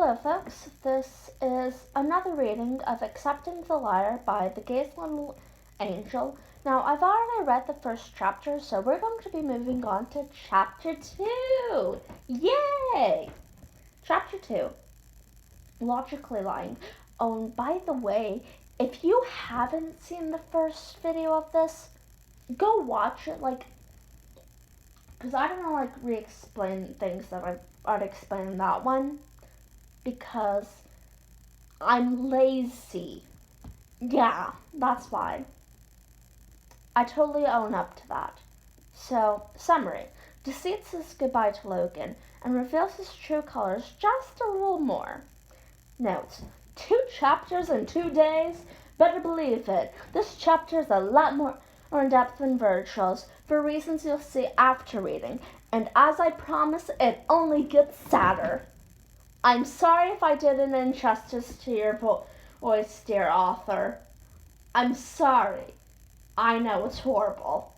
Hello folks, this is another reading of Accepting the Liar by the Gaislyn Angel. Now I've already read the first chapter, so we're going to be moving on to chapter 2. Yay! Chapter 2, Logically Lying. Oh, and by the way, if you haven't seen the first video of this, go watch it, because I don't want to re-explain things that I've already explained in that one. Because I'm lazy. Yeah, that's why. I totally own up to that. So, summary. Deceit says goodbye to Logan and reveals his true colors just a little more. Notes. 2 chapters in 2 days? Better believe it. This chapter is a lot more in depth than Virgil's for reasons you'll see after reading. And as I promise, it only gets sadder. I'm sorry if I did an injustice to your voice, dear author. I'm sorry. I know it's horrible.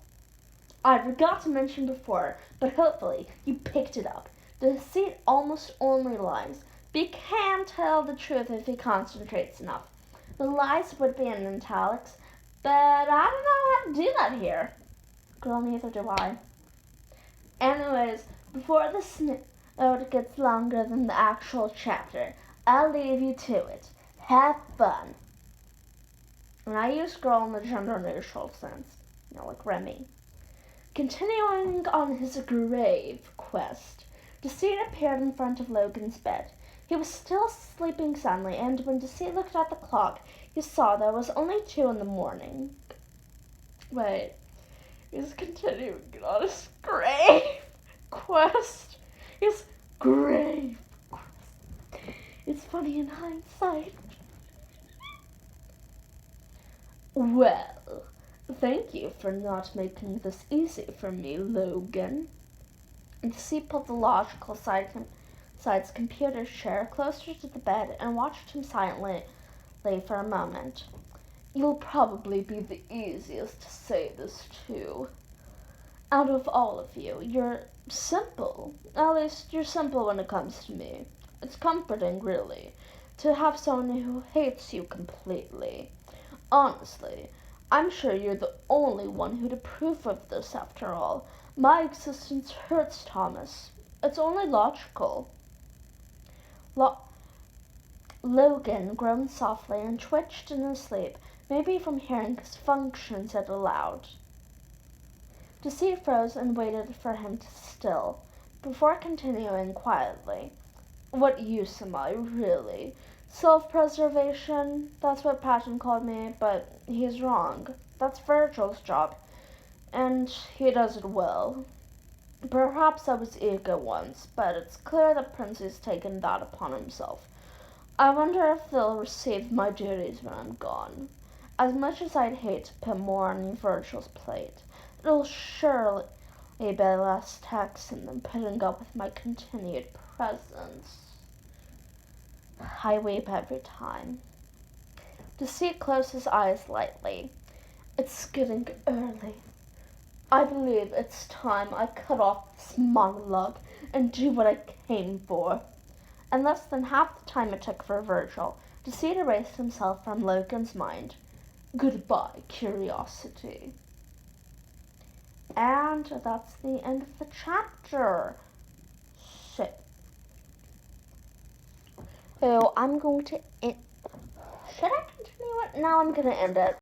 I forgot to mention before, but hopefully you picked it up. Deceit almost only lies, but he can tell the truth if he concentrates enough. The lies would be in italics, but I don't know how to do that here. Girl, neither do I. Anyways, before this note gets longer than the actual chapter, I'll leave you to it. Have fun. And I use girl in the gender neutral sense, like Remy. Continuing on his grave quest, Deceit appeared in front of Logan's bed. He was still sleeping soundly, and when Deceit looked at the clock, he saw there was only 2 in the morning. Wait, he's continuing on his grave quest. His grave quest. It's funny in hindsight. Well, thank you for not making this easy for me, Logan. Deceit pulled the logical side's computer chair closer to the bed and watched him silently for a moment. You'll probably be the easiest to say this to. Out of all of you, you're simple. At least you're simple when it comes to me. It's comforting, really, to have someone who hates you completely. Honestly, I'm sure you're the only one who'd approve of this after all. My existence hurts Thomas. It's only logical. Logan groaned softly and twitched in his sleep, maybe from hearing his function said aloud. Deceit froze and waited for him to still, before continuing quietly. What use am I, really? Self-preservation? That's what Patton called me, but he's wrong. That's Virgil's job, and he does it well. Perhaps I was eager once, but it's clear that Prince's taken that upon himself. I wonder if they'll receive my duties when I'm gone. As much as I'd hate to put more on Virgil's plate, it'll surely be less taxing than putting up with my continued presence. I weep every time. Deceit closed his eyes lightly. It's getting early. I believe it's time I cut off this monologue and do what I came for. In less than half the time it took for Virgil, Deceit erased himself from Logan's mind. Goodbye, curiosity. And that's the end of the chapter. So I'm going to should I continue it? No, I'm going to end it.